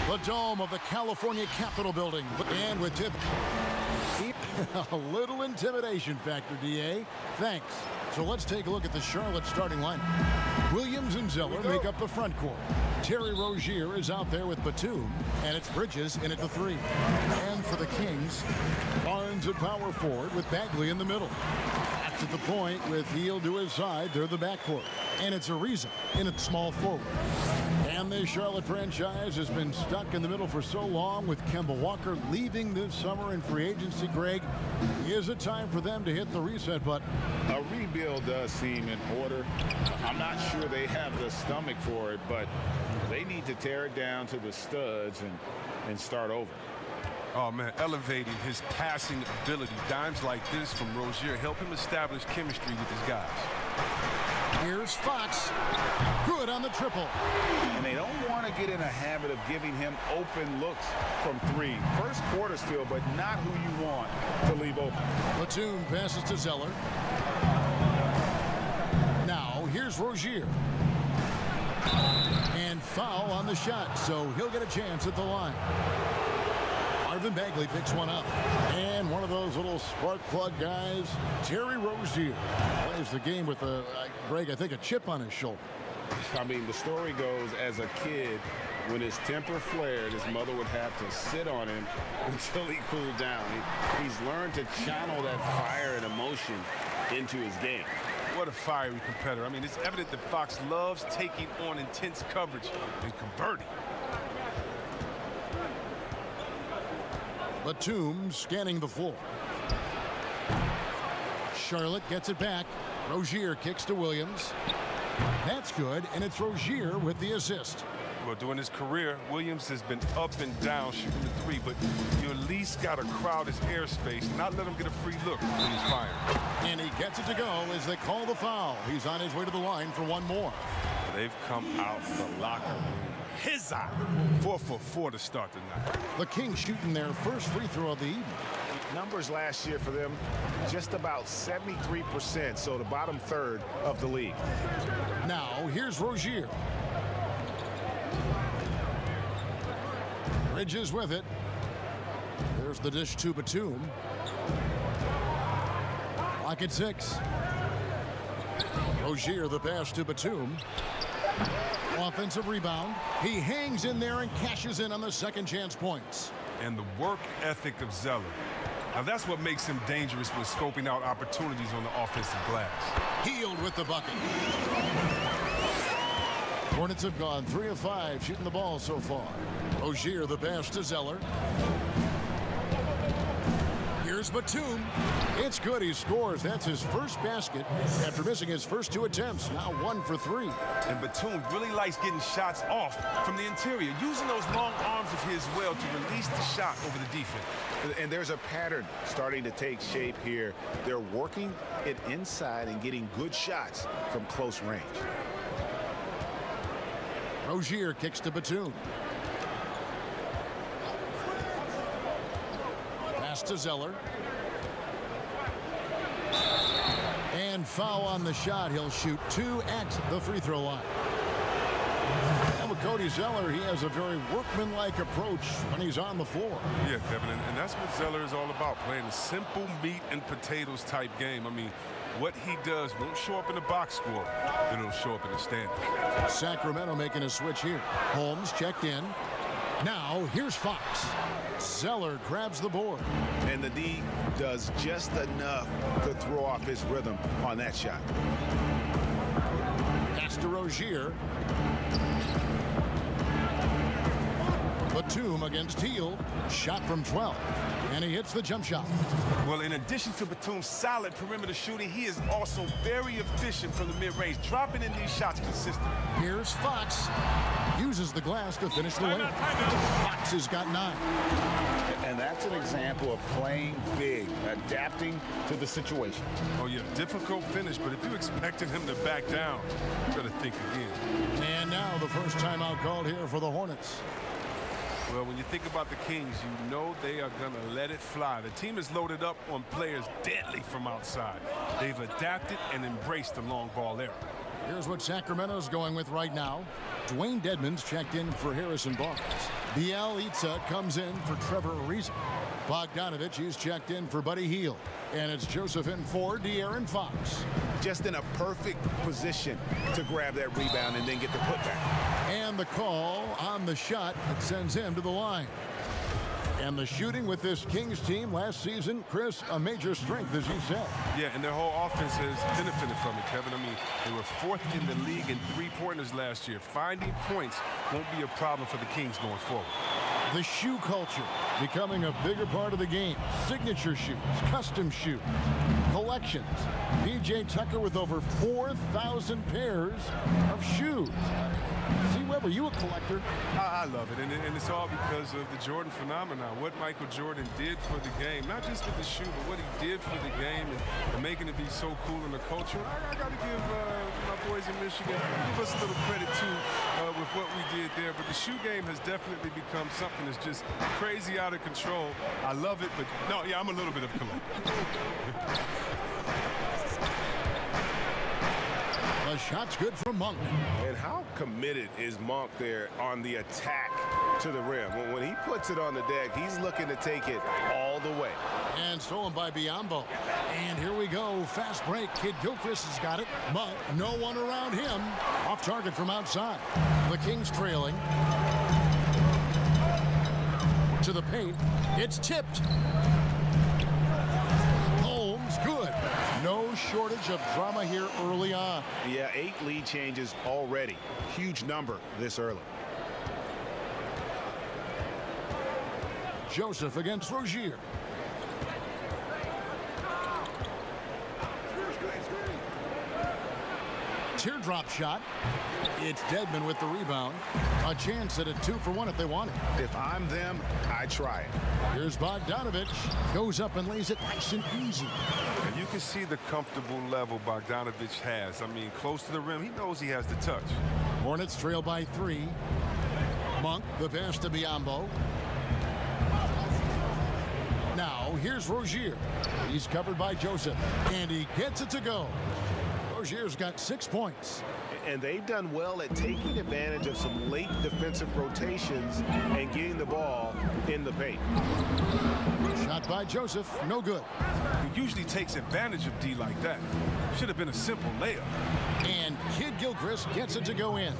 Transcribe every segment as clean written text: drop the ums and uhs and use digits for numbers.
The dome of the California Capitol building. And with tip, a little intimidation factor, DA. Thanks. So let's take a look at the Charlotte starting lineup. Williams and Zeller make up the front court. Terry Rozier is out there with Batum, and it's Bridges in at the 3. And for the Kings, Barnes at power forward with Bagley in the middle. That's at the point with Hield to his side. They're the backcourt. And it's Ariza in at small forward. And the Charlotte franchise has been stuck in the middle for so long with Kemba Walker leaving this summer in free agency. Greg, is it time for them to hit the reset button? A rebuild does seem in order. I'm not sure they have the stomach for it, but they need to tear it down to the studs and start over. Oh, man, elevating his passing ability. Dimes like this from Rozier help him establish chemistry with his guys. Here's Fox. Good on the triple. And they don't want to get in a habit of giving him open looks from 3. First quarter still, but not who you want to leave open. Batum passes to Zeller. Now, here's Rozier. And foul on the shot, so he'll get a chance at the line. Marvin Bagley picks one up. And one of those little spark plug guys, Terry Rozier, plays the game with, Greg, I think a chip on his shoulder. I mean, the story goes, as a kid, when his temper flared, his mother would have to sit on him until he cooled down. He's learned to channel that fire and emotion into his game. What a fiery competitor. I mean, it's evident that Fox loves taking on intense coverage and converting. Batum scanning the floor. Charlotte gets it back. Rozier kicks to Williams. That's good, and it's Rozier with the assist. Well, during his career, Williams has been up and down shooting the 3, but you at least got to crowd his airspace, not let him get a free look when he's firing. And he gets it to go as they call the foul. He's on his way to the line for one more. They've come out the locker room. His eye. 4 for 4 to start tonight. The Kings shooting their first free throw of the evening. Numbers last year for them, just about 73%, so the bottom third of the league. Now, here's Rozier. Bridges with it. There's the dish to Batum. Lock at 6. Rozier the pass to Batum. Offensive rebound. He hangs in there and cashes in on the second chance points. And the work ethic of Zeller. Now that's what makes him dangerous when scoping out opportunities on the offensive glass. Hield with the bucket. Hornets have gone 3 of 5 shooting the ball so far. Rozier the pass to Zeller. Here's Batum. It's good. He scores. That's his first basket after missing his first 2 attempts. Now 1 for 3. And Batum really likes getting shots off from the interior, using those long arms of his well to release the shot over the defense. And there's a pattern starting to take shape here. They're working it inside and getting good shots from close range. Rozier kicks to Batum. Pass to Zeller. And foul on the shot. He'll shoot 2 at the free throw line. And with Cody Zeller, he has a very workmanlike approach when he's on the floor. Yeah, Kevin, and that's what Zeller is all about, playing a simple meat and potatoes type game. I mean, what he does won't show up in the box score, then it'll show up in the standings. Sacramento making a switch here. Holmes checked in. Now, here's Fox. Zeller grabs the board. And the D does just enough to throw off his rhythm on that shot. Pass to Rozier. Batum against Hield. Shot from 12. And he hits the jump shot. Well, in addition to Batum's solid perimeter shooting, he is also very efficient from the mid-range, dropping in these shots consistently. Here's Fox. Uses the glass to finish the layup. Fox has got 9. And that's an example of playing big, adapting to the situation. Oh, yeah, difficult finish, but if you expected him to back down, you better think again. And now the first timeout called here for the Hornets. Well, when you think about the Kings, you know they are going to let it fly. The team is loaded up on players deadly from outside. They've adapted and embraced the long ball era. Here's what Sacramento's going with right now. Dwayne Dedmon's checked in for Harrison Barnes. Bielitsa comes in for Trevor Ariza. Bogdanovich is checked in for Buddy Hield. And it's Joseph in for De'Aaron Fox. Just in a perfect position to grab that rebound and then get the putback. And the call on the shot that sends him to the line. And the shooting with this Kings team last season, Chris, a major strength, as you said. Yeah, and their whole offense has benefited from it, Kevin. I mean, they were 4th in the league in three-pointers last year. Finding points won't be a problem for the Kings going forward. The shoe culture becoming a bigger part of the game. Signature shoes, custom shoes, collections. P.J. Tucker with over 4,000 pairs of shoes. See, Webb, are you a collector? I love it, and it's all because of the Jordan phenomenon. What Michael Jordan did for the game, not just with the shoe, but what he did for the game and making it be so cool in the culture. I got to give my boys in Michigan, give us a little credit, too, with what we did there. But the shoe game has definitely become something that's just crazy out of control. I love it, but no, yeah, I'm a little bit of a collector. The shot's good from Monk. And how committed is Monk there on the attack to the rim? When he puts it on the deck, he's looking to take it all the way. And stolen by Biyombo. And here we go. Fast break. Kid Gilchrist has got it. Monk, no one around him. Off target from outside. The Kings trailing. To the paint. It's tipped. Holmes, good. No shortage of drama here early on. Yeah, 8 lead changes already. Huge number this early. Joseph against Rozier. Teardrop shot. It's Dedmon with the rebound. A chance at a 2-for-1 if they want it. If I'm them, I try it. Here's Bogdanovich. Goes up and lays it nice and easy. And you can see the comfortable level Bogdanovich has. I mean, close to the rim, he knows he has the touch. Hornets trail by 3. Monk, the pass to Biyombo. Now, here's Rozier. He's covered by Joseph. And he gets it to go. Rozier's got 6 points. And they've done well at taking advantage of some late defensive rotations and getting the ball in the paint. Shot by Joseph, no good. He usually takes advantage of D like that. Should have been a simple layup. And Kid Gilchrist gets it to go in.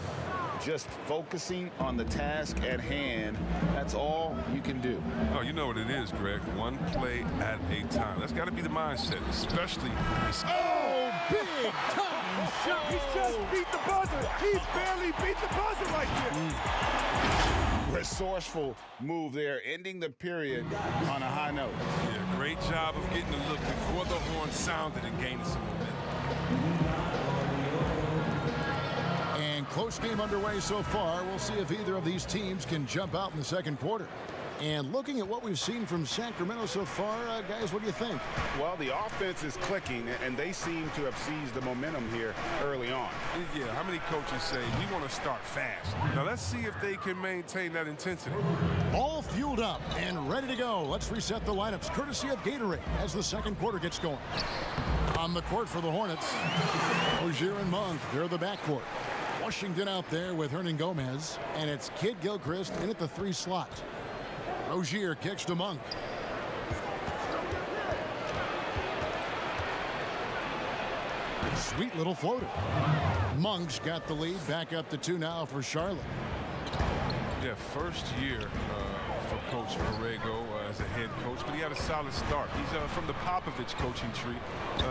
Just focusing on the task at hand, that's all you can do. Oh, you know what it is, Greg. One play at a time. That's got to be the mindset, especially. Oh, big time shot. He just beat the buzzer. He's barely beat the buzzer right there. Resourceful move there, ending the period on a high note. Yeah, great job of getting the look before the horn sounded and gaining some momentum. And close game underway so far. We'll see if either of these teams can jump out in the second quarter. And looking at what we've seen from Sacramento so far, guys, what do you think? Well, the offense is clicking, and they seem to have seized the momentum here early on. Yeah, how many coaches say, we want to start fast? Now, let's see if they can maintain that intensity. All fueled up and ready to go. Let's reset the lineups, courtesy of Gatorade, as the second quarter gets going. On the court for the Hornets, Rozier and Monk, they're the backcourt. Washington out there with Hernan Gomez, and it's Kid Gilchrist in at the 3 slot. Rozier kicks to Monk. Sweet little floater. Monk's got the lead, back up to 2 now for Charlotte. Yeah, first year for Coach Borrego as a head coach, but he had a solid start. He's from the Popovich coaching tree.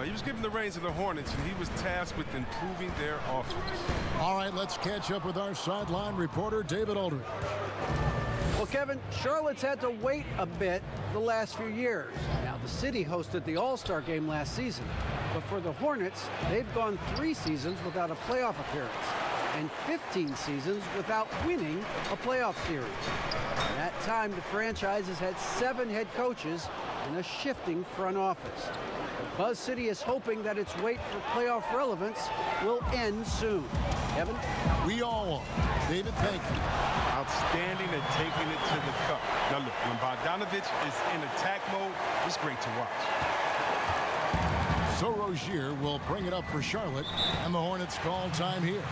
He was given the reins of the Hornets, and he was tasked with improving their offense. All right, let's catch up with our sideline reporter, David Aldridge. Well, Kevin, Charlotte's had to wait a bit the last few years. Now, the city hosted the All-Star game last season, but for the Hornets, they've gone 3 seasons without a playoff appearance and 15 seasons without winning a playoff series. In that time, the franchise has had 7 head coaches and a shifting front office. Buzz City is hoping that its wait for playoff relevance will end soon. Kevin? We all are. David, thank you. Outstanding at taking it to the cup. Now look, when Bogdanovich is in attack mode, it's great to watch. So Rozier will bring it up for Charlotte, and the Hornets call time here.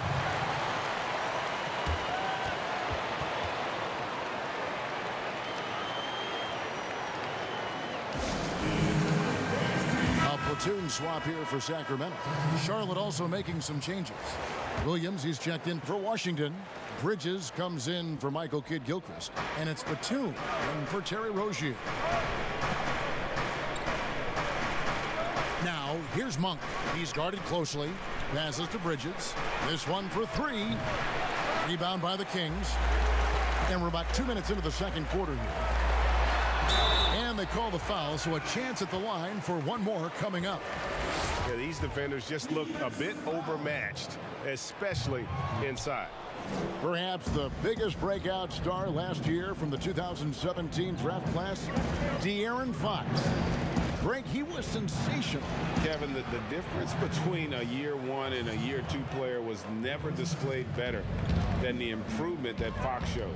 A platoon swap here for Sacramento. Charlotte also making some changes. Williams, he's checked in for Washington. Bridges comes in for Michael Kidd-Gilchrist. And it's Batum in for Terry Rozier. Now, here's Monk. He's guarded closely. Passes to Bridges. This one for three. Rebound by the Kings. And we're about 2 minutes into the second quarter here. And they call the foul, so a chance at the line for one more coming up. Yeah, these defenders just look a bit overmatched, especially inside. Perhaps the biggest breakout star last year from the 2017 draft class, De'Aaron Fox. Greg, he was sensational. Kevin, the difference between a year one and a year two player was never displayed better than the improvement that Fox showed.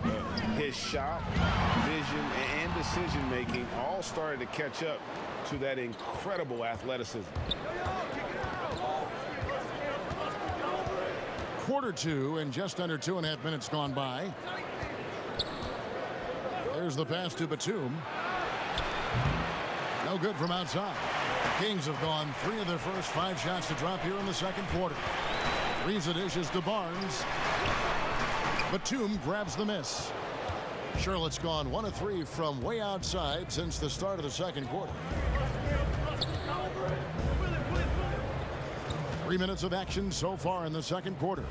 His shot, vision, and decision-making all started to catch up to that incredible athleticism. Quarter two and just under 2.5 minutes gone by. There's the pass to Batum. No good from outside. Kings have gone 3 of their first 5 shots to drop here in the second quarter. Reza dishes to Barnes. Batum grabs the miss. Charlotte's gone 1 of 3 from way outside since the start of the second quarter. 3 minutes of action so far in the second quarter.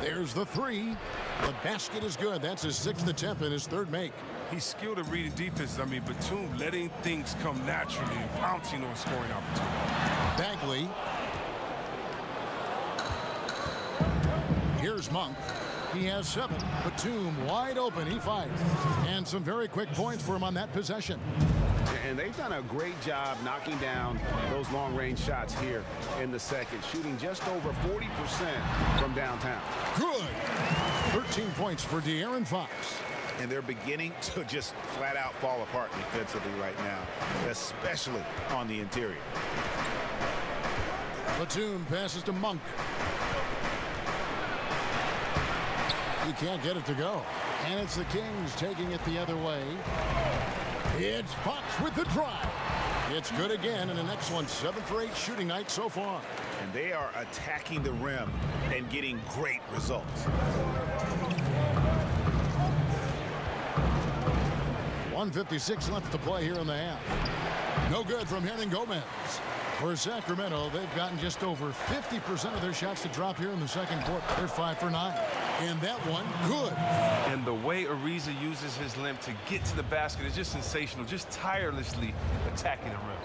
There's the three. The basket is good. That's his 6th attempt and his 3rd make. He's skilled at reading defenses. I mean, Batum letting things come naturally and pouncing on scoring opportunities. Bagley. Here's Monk. He has 7. Batum wide open. He fires. And some very quick points for him on that possession. And they've done a great job knocking down those long-range shots here in the second, shooting just over 40% from downtown. Good. 13 points for De'Aaron Fox. And they're beginning to just flat out fall apart defensively right now, especially on the interior. Batum passes to Monk. He can't get it to go. And it's the Kings taking it the other way. It's Fox with the drive. It's good again, and an excellent 7 for 8 shooting night so far. And they are attacking the rim and getting great results. 1:56 left to play here in the half. No good from Hernangomez. For Sacramento, they've gotten just over 50% of their shots to drop here in the second quarter. They're 5 for 9. And that one, good. And the way Ariza uses his limb to get to the basket is just sensational, just tirelessly attacking the rim.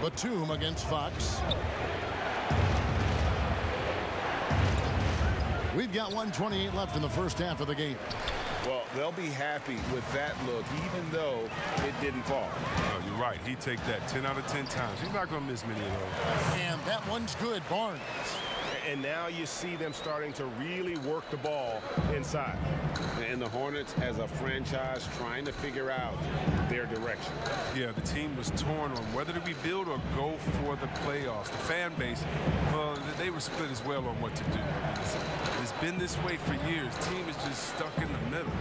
Batum against Fox. We've got 1:28 left in the first half of the game. Well, they'll be happy with that look, even though it didn't fall. Oh, you're right. He'd take that 10 out of 10 times. He's not going to miss many of those. And that one's good, Barnes. And now you see them starting to really work the ball inside. And the Hornets, as a franchise, trying to figure out their direction. Yeah, the team was torn on whether to rebuild or go for the playoffs. The fan base, well, they were split as well on what to do. It's been this way for years. The team is just stuck in the middle.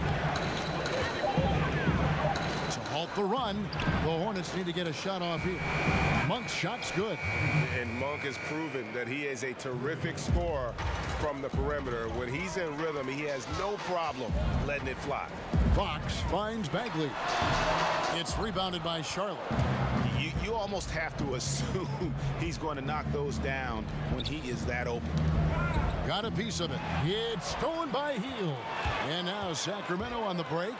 To halt the run, the Hornets need to get a shot off here. Monk's shot's good. And Monk has proven that he is a terrific scorer from the perimeter. When he's in rhythm, he has no problem letting it fly. Fox finds Bagley. It's rebounded by Charlotte. You almost have to assume he's going to knock those down when he is that open. Got a piece of it. It's stolen by Hield. And now Sacramento on the break.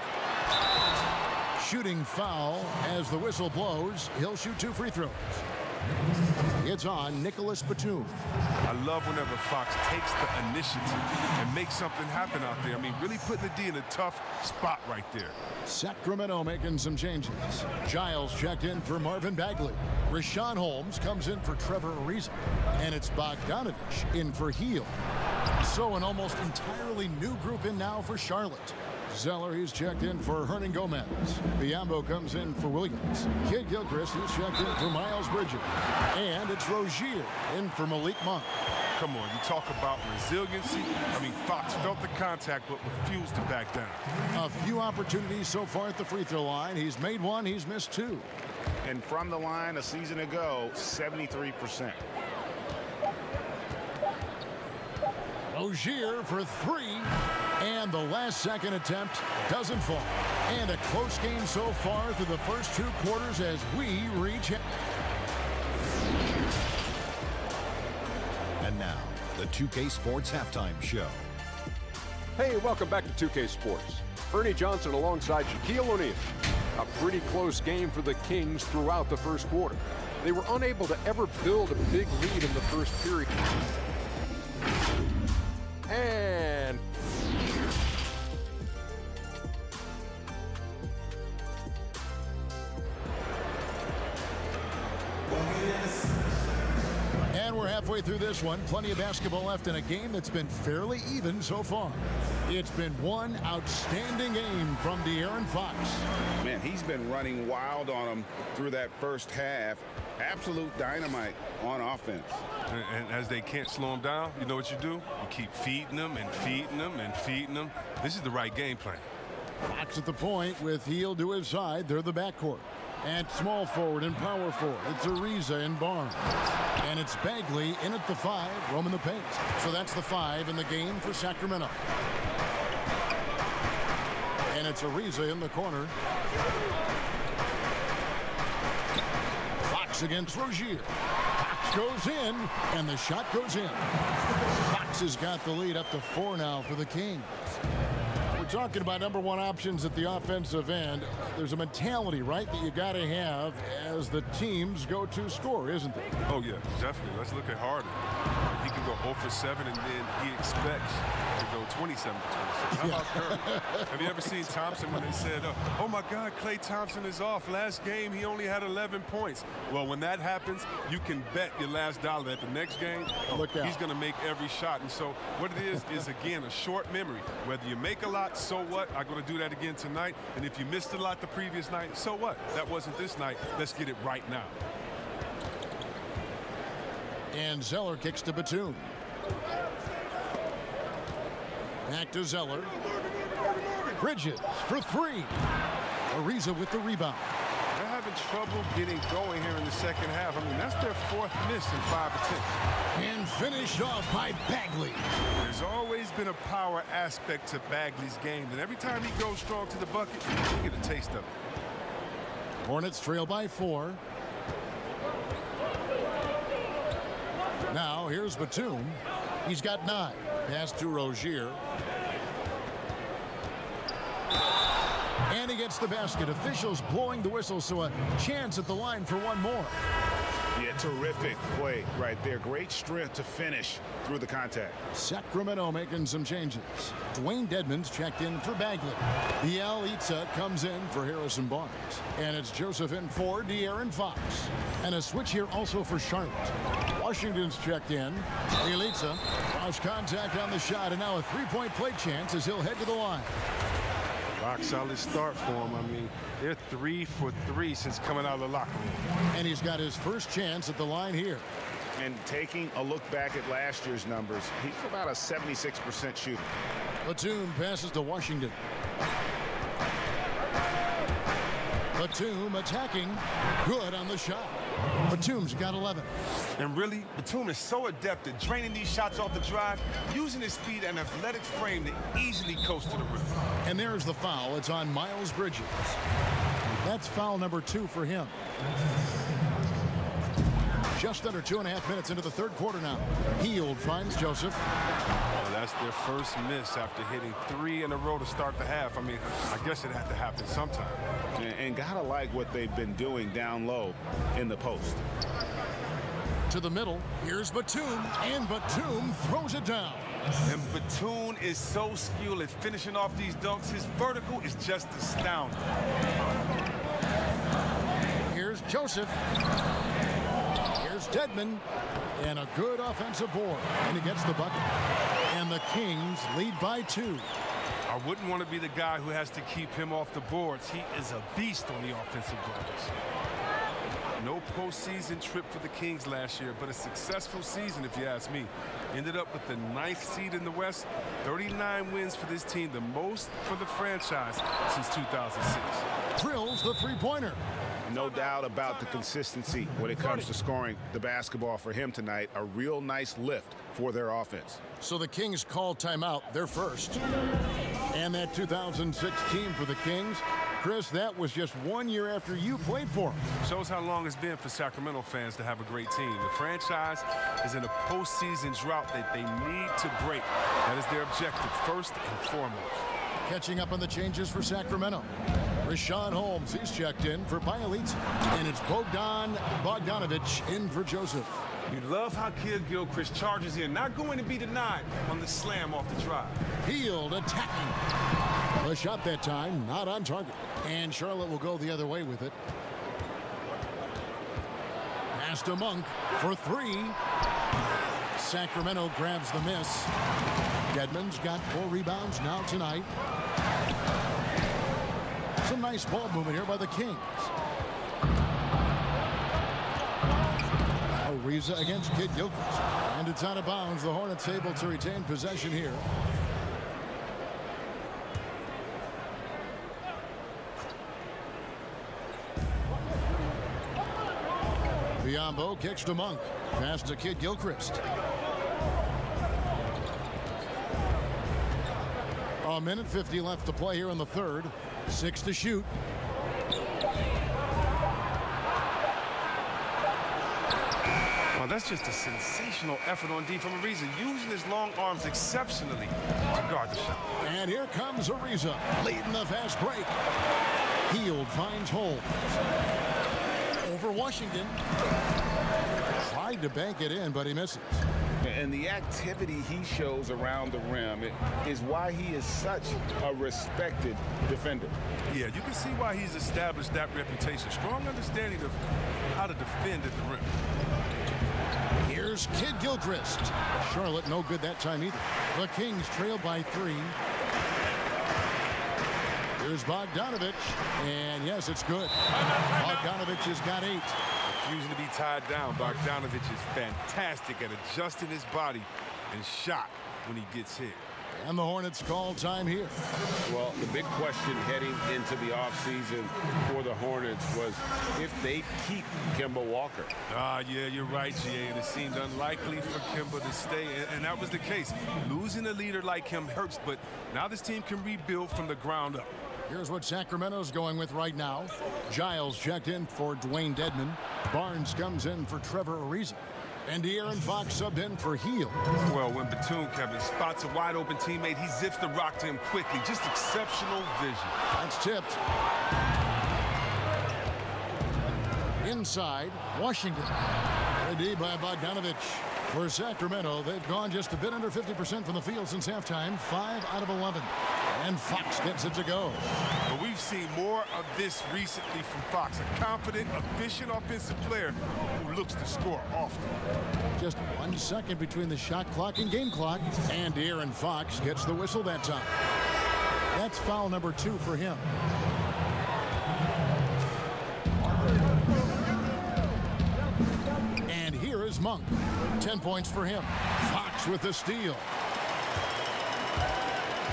Shooting foul as the whistle blows. He'll shoot 2 free throws. It's on Nicholas Batum. I love whenever Fox takes the initiative and makes something happen out there. I mean, really putting the D in a tough spot right there. Sacramento making some changes. Giles checked in for Marvin Bagley. Rashawn Holmes comes in for Trevor Ariza. And it's Bogdanovich in for Hield. So an almost entirely new group in now for Charlotte. Zeller, he's checked in for Hernangomez. Biyombo comes in for Williams. Kidd-Gilchrist, he's checked in for Miles Bridges. And it's Rozier in for Malik Monk. come on. You talk about resiliency. I mean, Fox felt the contact but refused to back down. A few opportunities so far at the free throw line. He's made one, he's missed two. And from the line a season ago, 73%. Rozier for three. And the last second attempt doesn't fall. And a close game so far through the first two quarters as we reach. And now, the 2K Sports Halftime Show. Hey, welcome back to 2K Sports. Ernie Johnson alongside Shaquille O'Neal. A pretty close game for the Kings throughout the first quarter. They were unable to ever build a big lead in the first period. And we're halfway through this one. Plenty of basketball left in a game that's been fairly even so far. It's been one outstanding game from De'Aaron Fox. Man, he's been running wild on him through that first half. Absolute dynamite on offense. And as they can't slow him down, you know what you do? You keep feeding them and feeding them and feeding them. This is the right game plan. Fox at the point with Heel to his side. They're the backcourt. And small forward and power forward. It's Ariza and Barnes. And it's Bagley in at the 5, roaming the paint. So that's the 5 in the game for Sacramento. And it's Ariza in the corner. Fox against Rozier. Fox goes in, and the shot goes in. Fox has got the lead up to 4 now for the Kings. We're talking about number one options at the offensive end. There's a mentality, right, that you got to have as the teams go to score, isn't there? Oh, yeah, definitely. Let's look at Harden. He can go 0 for 7, and then he expects to go 27 for 26. How about Curry? Have you ever seen Thompson when they said, oh, my God, Klay Thompson is off. Last game, he only had 11 points. Well, when that happens, you can bet your last dollar that the next game, he's going to make every shot. And so what it is, again, a short memory. Whether you make a lot, so what? I'm going to do that again tonight. And if you missed a lot the previous night, so what? That wasn't this night. Let's get it right now. And Zeller kicks to Batum. Back to Zeller. Bridges for 3. Ariza with the rebound. They're having trouble getting going here in the second half. I mean, that's their 4th miss in 5 attempts. And finished off by Bagley. There's always been a power aspect to Bagley's game, and every time he goes strong to the bucket, you get a taste of it. Hornets trail by 4. Now here's Batum. He's got 9. Pass to Rozier. And he gets the basket. Officials blowing the whistle, so a chance at the line for one more. Yeah, terrific play right there. Great strength to finish through the contact. Sacramento making some changes. Dwayne Dedmon's checked in for Bagley. Bielitsa comes in for Harrison Barnes. And it's Joseph in for De'Aaron Fox. And a switch here also for Charlotte. Washington's checked in. Bielitsa lost contact on the shot, and now a three-point play chance as he'll head to the line. Rock solid start for him. I mean, they're 3 for 3 since coming out of the locker room. And he's got his first chance at the line here. And taking a look back at last year's numbers, he's about a 76% shooter. Batum passes to Washington. Batum attacking. Good on the shot. Batum's got 11. And really, Batum is so adept at draining these shots off the drive, using his speed and athletic frame to easily coast to the rim. And there's the foul. It's on Miles Bridges. That's foul number 2 for him. Just under 2.5 minutes into the third quarter now. Hield finds Joseph. Oh, that's their first miss after hitting 3 in a row to start the half. I mean, I guess it had to happen sometime. And gotta like what they've been doing down low in the post. To the middle. Here's Batum. And Batum throws it down. And Batum is so skilled at finishing off these dunks. His vertical is just astounding. Here's Joseph. Here's Dedmon. And a good offensive board. And he gets the bucket. And the Kings lead by 2. I wouldn't want to be the guy who has to keep him off the boards. He is a beast on the offensive glass. No postseason trip for the Kings last year, but a successful season if you ask me. Ended up with the 9th seed in the West, 39 wins for this team, the most for the franchise since 2006. Drills the three-pointer. No doubt about the consistency when it comes to scoring the basketball for him tonight. A real nice lift for their offense. So the Kings call timeout, their first. And that 2006 team for the Kings, Chris, that was just 1 year after you played for them. Shows how long it's been for Sacramento fans to have a great team. The franchise is in a postseason drought that they need to break. That is their objective, first and foremost. Catching up on the changes for Sacramento. Rashawn Holmes, he's checked in for Bielitsa. And it's Bogdanovich in for Joseph. You love how Kid Gilchrist charges in, not going to be denied on the slam off the drive. Hield attacking. The shot that time, not on target. And Charlotte will go the other way with it. Pass to Monk for three. Sacramento grabs the miss. Dedmon's got 4 rebounds now tonight. Some nice ball movement here by the Kings. Ariza against Kid Gilchrist. And it's out of bounds. The Hornets able to retain possession here. Biombo kicks to Monk. Pass to Kid Gilchrist. A minute 50 left to play here in the third. 6 to shoot. Well, that's just a sensational effort on D from Ariza, using his long arms exceptionally to guard the shot. And here comes Ariza, leading the fast break. Hield finds Holmes. Over Washington. Tried to bank it in, but he misses. And the activity he shows around the rim is why he is such a respected defender. Yeah, you can see why he's established that reputation. Strong understanding of how to defend at the rim. Here's Kid Gilchrist. Charlotte no good that time either. The Kings trail by 3. Here's Bogdanovich. And yes, it's good. Bogdanovich has got 8. Refusing to be tied down, Bogdanovich is fantastic at adjusting his body and shot when he gets hit. And the Hornets call time here. Well, the big question heading into the offseason for the Hornets was if they keep Kemba Walker. Yeah, you're right, GA, and it seemed unlikely for Kemba to stay, and that was the case. Losing a leader like him hurts, but now this team can rebuild from the ground up. Here's what Sacramento's going with right now. Giles checked in for Dwayne Dedmon. Barnes comes in for Trevor Ariza. And De'Aaron Fox subbed in for Hield. Well, when Batum, Kevin, spots a wide-open teammate, he zips the rock to him quickly. Just exceptional vision. That's tipped. Inside, Washington. Ready by Bogdanovich. For Sacramento, they've gone just a bit under 50% from the field since halftime. 5 out of 11. And Fox gets it to go. But we've seen more of this recently from Fox. A confident, efficient offensive player who looks to score often. Just 1 second between the shot clock and game clock. And De'Aaron Fox gets the whistle that time. That's foul number 2 for him. And here is Monk. 10 points for him. Fox with the steal.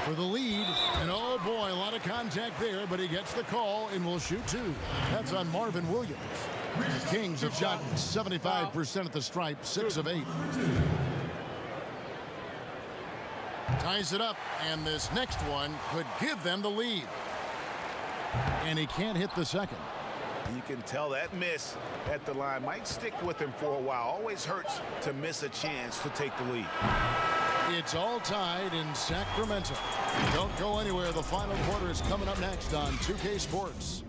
For the lead, and oh boy, a lot of contact there, but he gets the call and will shoot 2. That's on Marvin Williams. The Kings have shot 75% at the stripe, 6 of 8. Ties it up, and this next one could give them the lead. And he can't hit the second. You can tell that miss at the line might stick with him for a while. Always hurts to miss a chance to take the lead. It's all tied in Sacramento. Don't go anywhere. The final quarter is coming up next on 2K Sports.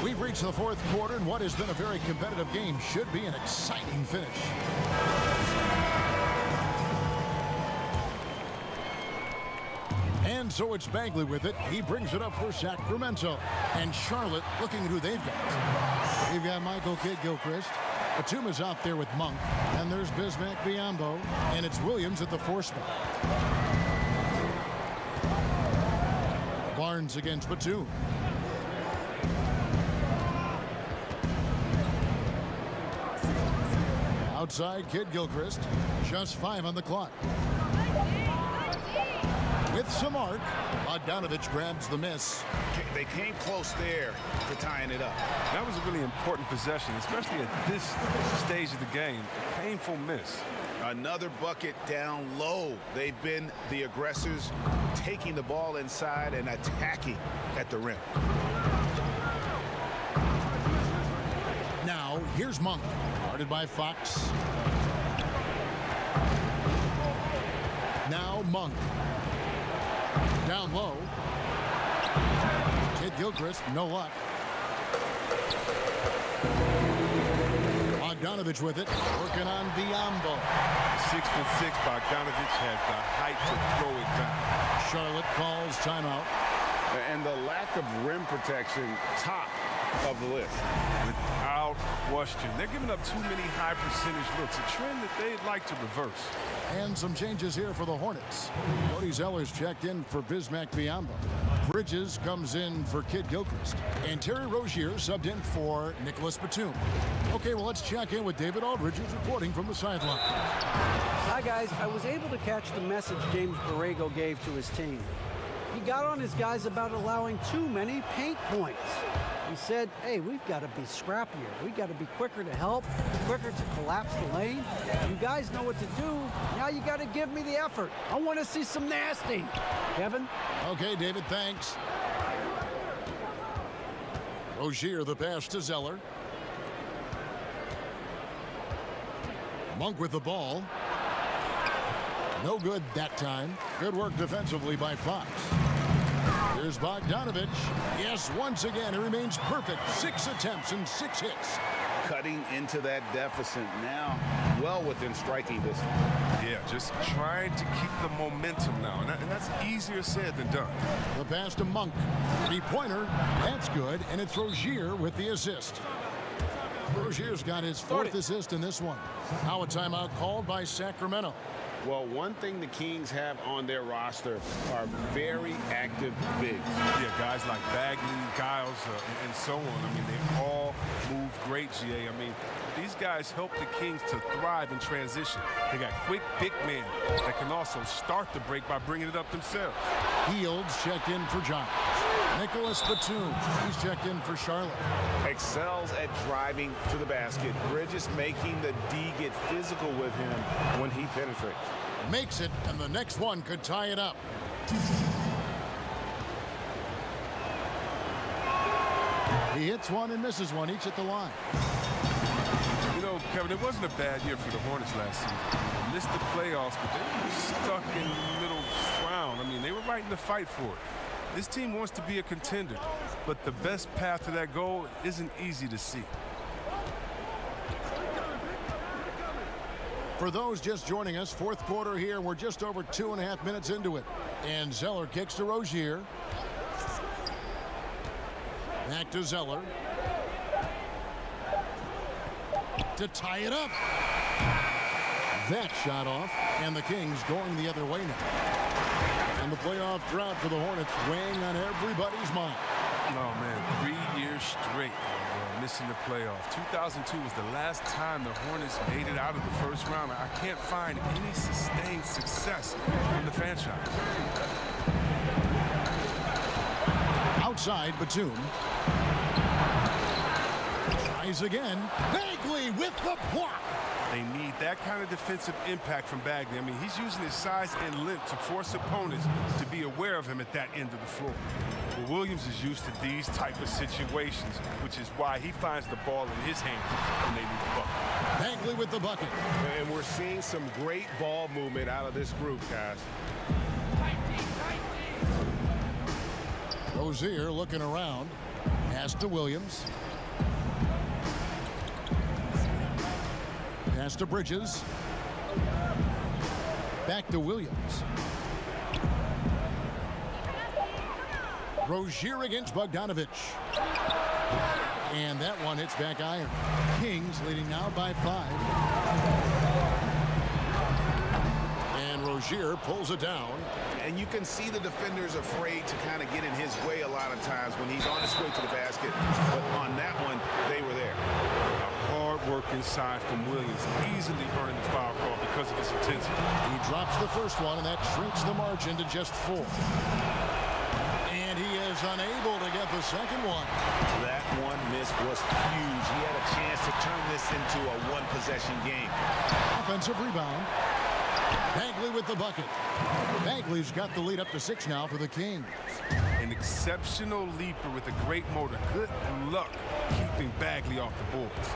We've reached the 4th quarter, and what has been a very competitive game should be an exciting finish. And so it's Bagley with it. He brings it up for Sacramento. And Charlotte looking at who they've got. They've got Michael Kidd Gilchrist. Batum is out there with Monk. And there's Bismack Biyombo. And it's Williams at the 4 spot. Barnes against Batum. Outside, Kid Gilchrist. Just 5 on the clock. With some arc, Bogdanovich grabs the miss. They came close there to tying it up. That was a really important possession, especially at this stage of the game. A painful miss. Another bucket down low. They've been the aggressors, taking the ball inside and attacking at the rim. Now, here's Monk, guarded by Fox. Now Monk. Down low. Kid Gilchrist, no luck. Bogdanovich with it, working on Biombo. 6'6", Bogdanovich has the height to throw it down. Charlotte calls timeout. And the lack of rim protection, top of the list. Without question. They're giving up too many high percentage looks, a trend that they'd like to reverse. And some changes here for the Hornets. Cody Zeller's checked in for Bismack Biyombo. Bridges comes in for Kid Gilchrist. And Terry Rozier subbed in for Nicholas Batum. Okay, well, let's check in with David Aldridge, who's reporting from the sideline. Hi, guys. I was able to catch the message James Borrego gave to his team. He got on his guys about allowing too many paint points. He said, hey, we've got to be scrappier. We've got to be quicker to help, quicker to collapse the lane. You guys know what to do. Now you got to give me the effort. I want to see some nasty. Kevin? Okay, David, thanks. Rozier, the pass to Zeller. Monk with the ball. No good that time. Good work defensively by Fox. Here's Bogdanovich. Yes, once again, he remains perfect. 6 attempts and 6 hits. Cutting into that deficit now, well within striking distance. Yeah, just trying to keep the momentum now, and that's easier said than done. The pass to Monk. Three-pointer. That's good, and it's Rozier with the assist. Rozier's got his 4th assist in this one. Now a timeout called by Sacramento. Well, one thing the Kings have on their roster are very active bigs. Yeah, guys like Bagley, Giles, and so on. I mean, they all move great, GA. I mean, these guys help the Kings to thrive in transition. They got quick, big men that can also start the break by bringing it up themselves. Fields checked in for Giles. Nicholas Batum, he's checked in for Charlotte. Excels at driving to the basket. Bridges making the D get physical with him when he penetrates. Makes it, and the next one could tie it up. He hits one and misses one, each at the line. You know, Kevin, it wasn't a bad year for the Hornets last season. They missed the playoffs, but they were stuck in the middle ground. I mean, they were right in the fight for it. This team wants to be a contender, but the best path to that goal isn't easy to see. For those just joining us, 4th quarter here. We're just over 2.5 minutes into it. And Zeller kicks to Rozier. Back to Zeller. To tie it up. That shot off, and the Kings going the other way now. And the playoff drought for the Hornets weighing on everybody's mind. Oh, man, 3 years straight of missing the playoff. 2002 was the last time the Hornets made it out of the first round. I can't find any sustained success from the franchise. Outside, Batum. Tries again. Bagley with the block. They need that kind of defensive impact from Bagley. I mean, he's using his size and length to force opponents to be aware of him at that end of the floor. Well, Williams is used to these type of situations, which is why he finds the ball in his hands when they need the bucket. Bagley with the bucket. And we're seeing some great ball movement out of this group, guys. Rozier looking around. Pass to Williams. Pass to Bridges. Back to Williams. Rozier against Bogdanovich. And that one hits back iron. Kings leading now by 5. And Rozier pulls it down. And you can see the defender's afraid to kind of get in his way a lot of times when he's on his way to the basket. But on that one, they were there. Hard work inside from Williams, easily earning the foul call because of his intensity. He drops the first one, and that shrinks the margin to just 4. And he is unable to get the second one. That one miss was huge. He had a chance to turn this into a one-possession game. Offensive rebound. Bagley with the bucket. Bagley's got the lead up to 6 now for the Kings. An exceptional leaper with a great motor. Good luck keeping Bagley off the boards.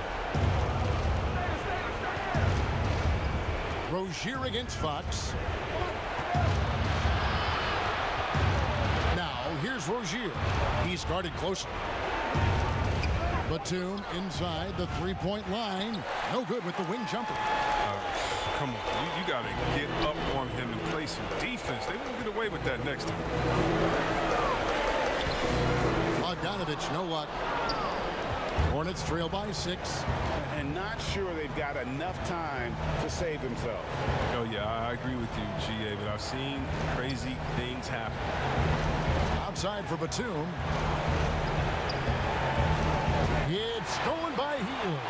Rozier against Fox. Now, here's Rozier. He's guarded closely. Batum inside the three-point line. No good with the wing jumper. Come on, you got to get up on him and play some defense. They won't get away with that next time. Bogdanovich, no luck. Hornets trail by 6. And not sure they've got enough time to save themselves. Oh, yeah, I agree with you, GA, but I've seen crazy things happen. Outside for Batum. It's stolen by Hield.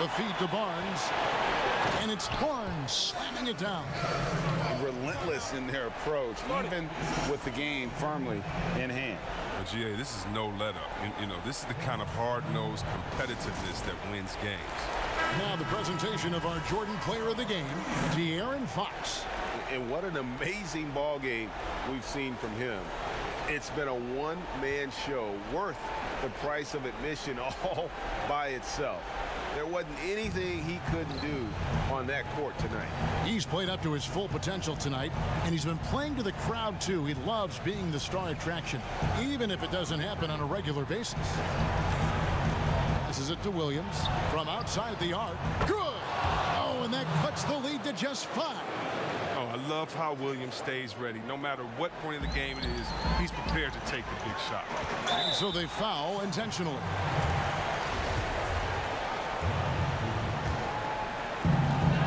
The feed to Barnes. And it's Barnes slamming it down. Relentless in their approach, even with the game firmly in hand. But GA, this is no let up. You know, this is the kind of hard-nosed competitiveness that wins games. Now the presentation of our Jordan Player of the Game, De'Aaron Fox. And what an amazing ball game we've seen from him. It's been a one-man show worth the price of admission all by itself. There wasn't anything he couldn't do on that court tonight. He's played up to his full potential tonight, and he's been playing to the crowd, too. He loves being the star attraction, even if it doesn't happen on a regular basis. This is it to Williams from outside the arc. Good! Oh, and that cuts the lead to just 5. Oh, I love how Williams stays ready. No matter what point in the game it is, he's prepared to take the big shot. And so they foul intentionally.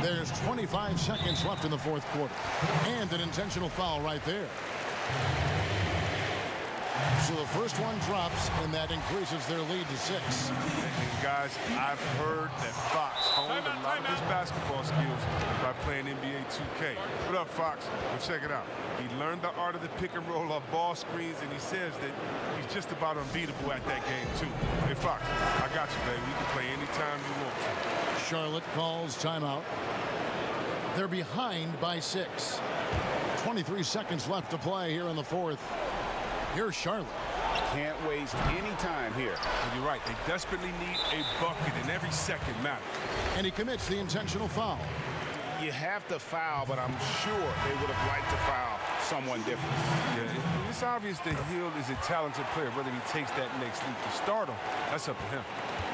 There's 25 seconds left in the fourth quarter. And an intentional foul right there. So the first one drops, and that increases their lead to 6. And guys, I've heard that Fox honed a lot of his basketball skills by playing NBA 2K. What up, Fox? Well, check it out. He learned the art of the pick and roll off ball screens, and he says that he's just about unbeatable at that game, too. Hey, Fox, I got you, baby. You can play anytime you want to. Charlotte calls timeout. They're behind by 6. 23 seconds left to play here in the fourth. Here's Charlotte. Can't waste any time here. And you're right. They desperately need a bucket, and every second matters. And he commits the intentional foul. You have to foul, but I'm sure they would have liked to foul someone different. Yeah, it's obvious that Hield is a talented player. Whether he takes that next leap to start him, that's up to him.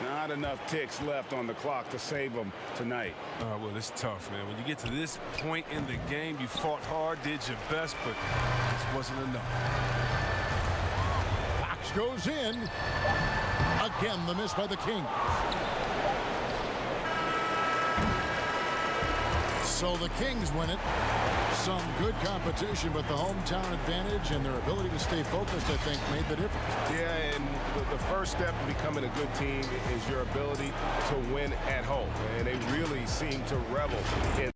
Not enough ticks left on the clock to save him tonight. Well, it's tough, man. When you get to this point in the game, you fought hard, did your best, but it wasn't enough. Fox goes in. Again, the miss by the Kings. So the Kings win it. Some good competition, but the hometown advantage and their ability to stay focused, I think, made the difference. Yeah, and the first step in becoming a good team is your ability to win at home. And they really seem to revel in